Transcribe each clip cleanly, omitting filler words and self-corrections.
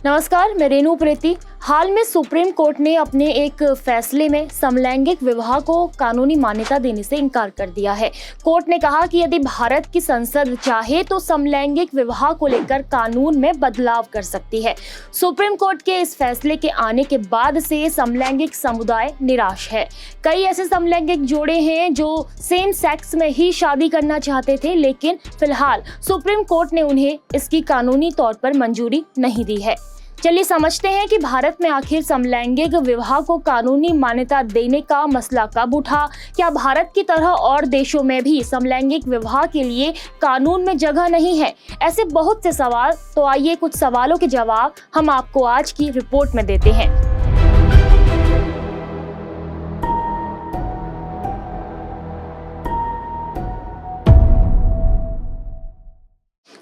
नमस्कार, मैं रेनू प्रीति। हाल में सुप्रीम कोर्ट ने अपने एक फैसले में समलैंगिक विवाह को कानूनी मान्यता देने से इनकार कर दिया है। कोर्ट ने कहा कि यदि भारत की संसद चाहे तो समलैंगिक विवाह को लेकर कानून में बदलाव कर सकती है। सुप्रीम कोर्ट के इस फैसले के आने के बाद से समलैंगिक समुदाय निराश है। कई ऐसे समलैंगिक जोड़े हैं जो सेम सेक्स में ही शादी करना चाहते थे, लेकिन फिलहाल सुप्रीम कोर्ट ने उन्हें इसकी कानूनी तौर पर मंजूरी नहीं दी है। चलिए समझते हैं कि भारत में आखिर समलैंगिक विवाह को कानूनी मान्यता देने का मसला कब उठा। क्या भारत की तरह और देशों में भी समलैंगिक विवाह के लिए कानून में जगह नहीं है? ऐसे बहुत से सवाल। तो आइए कुछ सवालों के जवाब हम आपको आज की रिपोर्ट में देते हैं।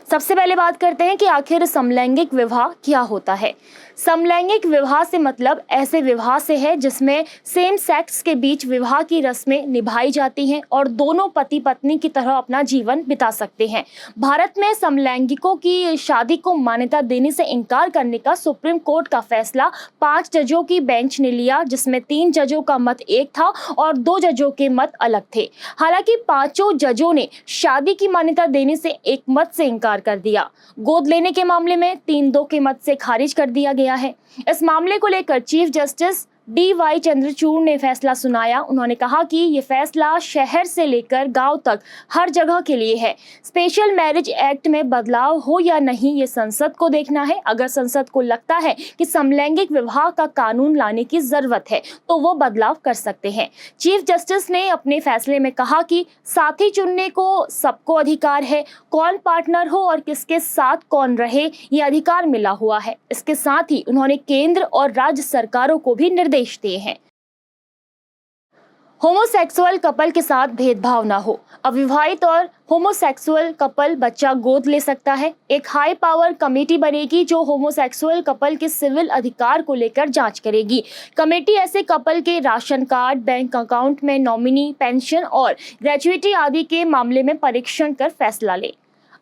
सबसे पहले बात करते हैं कि आखिर समलैंगिक विवाह क्या होता है। समलैंगिक विवाह से मतलब ऐसे विवाह से है जिसमें सेम सेक्स के बीच विवाह की रस्में निभाई जाती हैं और दोनों पति पत्नी की तरह अपना जीवन बिता सकते हैं। भारत में समलैंगिकों की शादी को मान्यता देने से इनकार करने का सुप्रीम कोर्ट का फैसला 5 जजों की बेंच ने लिया, जिसमें 3 जजों का मत एक था और 2 जजों के मत अलग थे। हालांकि पांचों जजों ने शादी की मान्यता देने से एक मत से इनकार कर दिया। गोद लेने के मामले में 3-2 के मत से खारिज कर दिया गया है। इस मामले को लेकर चीफ जस्टिस डी.वाई. चंद्रचूड़ ने फैसला सुनाया। उन्होंने कहा कि ये फैसला शहर से लेकर गांव तक हर जगह के लिए है। स्पेशल मैरिज एक्ट में बदलाव हो या नहीं, ये संसद को देखना है। अगर संसद को लगता है कि समलैंगिक विवाह का कानून लाने की जरूरत है तो वो बदलाव कर सकते हैं। चीफ जस्टिस ने अपने फैसले में कहा कि साथी चुनने को सबको अधिकार है। कौन पार्टनर हो और किसके साथ कौन रहे, ये अधिकार मिला हुआ है। इसके साथ ही उन्होंने केंद्र और राज्य सरकारों को भी निर्देश दिए हैं। होमोसेक्सुअल कपल के साथ भेदभाव ना हो। अविवाहित और होमोसेक्सुअल कपल बच्चा गोद ले सकता है। एक हाई पावर कमेटी बनेगी जो होमोसेक्सुअल कपल के सिविल अधिकार को लेकर जांच करेगी। कमेटी ऐसे कपल के राशन कार्ड, बैंक अकाउंट में नॉमिनी, पेंशन और ग्रेच्युइटी आदि के मामले में परीक्षण कर फैसला ले।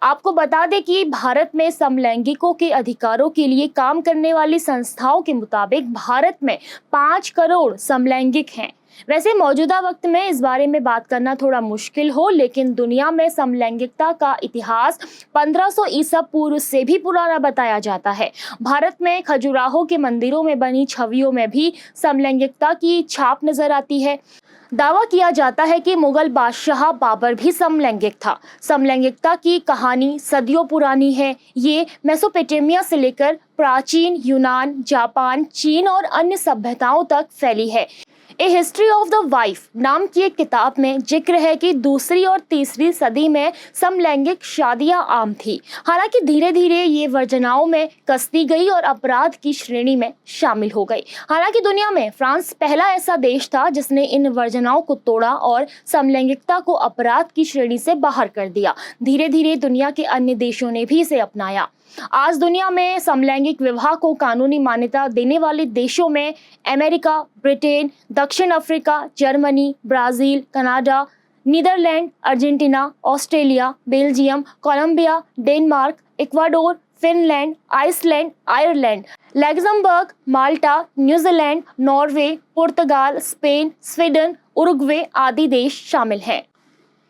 आपको बता दें कि भारत में समलैंगिकों के अधिकारों के लिए काम करने वाली संस्थाओं के मुताबिक भारत में 5 करोड़ समलैंगिक हैं। वैसे मौजूदा वक्त में इस बारे में बात करना थोड़ा मुश्किल हो, लेकिन दुनिया में समलैंगिकता का इतिहास 1500 ईसा पूर्व से भी पुराना बताया जाता है। भारत में खजुराहो के मंदिरों में बनी छवियों में भी समलैंगिकता की छाप नजर आती है। दावा किया जाता है कि मुगल बादशाह बाबर भी समलैंगिक था। समलैंगिकता की कहानी सदियों पुरानी है। ये मेसोपोटामिया से लेकर प्राचीन यूनान, जापान, चीन और अन्य सभ्यताओं तक फैली है। ए हिस्ट्री ऑफ द वाइफ नाम की एक किताब में जिक्र है कि 2री और 3री सदी में समलैंगिक शादियां आम थी। हालांकि धीरे धीरे ये वर्जनाओं में कस दी गई और अपराध की श्रेणी में शामिल हो गई। हालांकि दुनिया में फ्रांस पहला ऐसा देश था जिसने इन वर्जनाओं को तोड़ा और समलैंगिकता को अपराध की श्रेणी से बाहर कर दिया। धीरे धीरे दुनिया के अन्य देशों ने भी इसे अपनाया। आज दुनिया में समलैंगिक विवाह को कानूनी मान्यता देने वाले देशों में अमेरिका, ब्रिटेन, दक्षिण Africa, Germany, Brazil, Canada, Netherland, Argentina, Australia, Belgium, Colombia, Denmark, Ecuador, Finland, Iceland, Ireland, Luxembourg, Malta, New Zealand, Norway, पुर्तगाल, स्पेन, स्वीडन, उरुग्वे आदि देश शामिल हैं।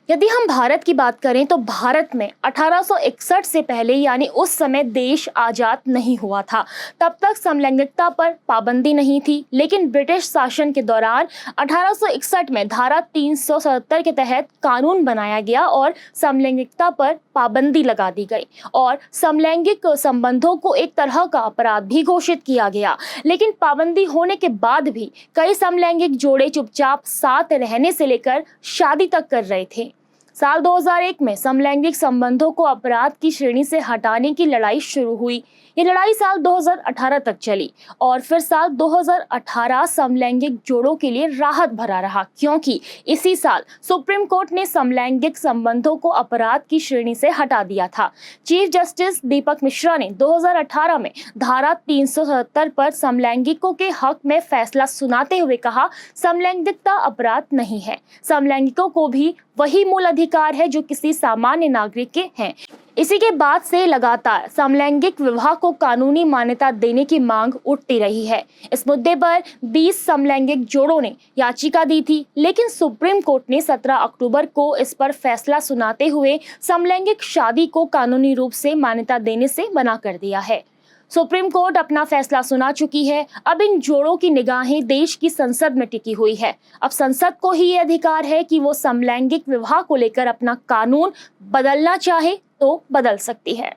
यदि हम भारत की बात करें तो भारत में 1861 से पहले यानी उस समय देश आजाद नहीं हुआ था। तब तक समलैंगिकता पर पाबंदी नहीं थी, लेकिन ब्रिटिश शासन के दौरान 1861 में धारा 377 के तहत कानून बनाया गया और समलैंगिकता पर पाबंदी लगा दी गई और समलैंगिक संबंधों को एक तरह का अपराध भी घोषित किया गया। लेकिन पाबंदी होने के बाद भी कई समलैंगिक जोड़े चुपचाप साथ रहने से लेकर शादी तक कर रहे थे। साल 2001 में समलैंगिक संबंधों को अपराध की श्रेणी से हटाने की लड़ाई शुरू हुई। ये लड़ाई साल 2018 तक चली और फिर साल 2018 समलैंगिक जोड़ों के लिए राहत भरा रहा, क्योंकि इसी साल सुप्रीम कोर्ट ने समलैंगिक संबंधों को अपराध की श्रेणी से हटा दिया था। चीफ जस्टिस दीपक मिश्रा ने 2018 में धारा 377 पर समलैंगिकों के हक में फैसला सुनाते हुए कहा, समलैंगिकता अपराध नहीं है। समलैंगिकों को भी वही मूल अधिकार है जो किसी सामान्य नागरिक के हैं। इसी के बाद से लगातार समलैंगिक विवाह को कानूनी मान्यता देने की मांग उठती रही है। इस मुद्दे पर 20 समलैंगिक जोड़ों ने याचिका दी थी, लेकिन सुप्रीम कोर्ट ने 17 अक्टूबर को इस पर फैसला सुनाते हुए समलैंगिक शादी को कानूनी रूप से मान्यता देने से मना कर दिया है। सुप्रीम कोर्ट अपना फैसला सुना चुकी है। अब इन जोड़ों की निगाहें देश की संसद में टिकी हुई है। अब संसद को ही ये अधिकार है कि वो समलैंगिक विवाह को लेकर अपना कानून बदलना चाहे तो बदल सकती है।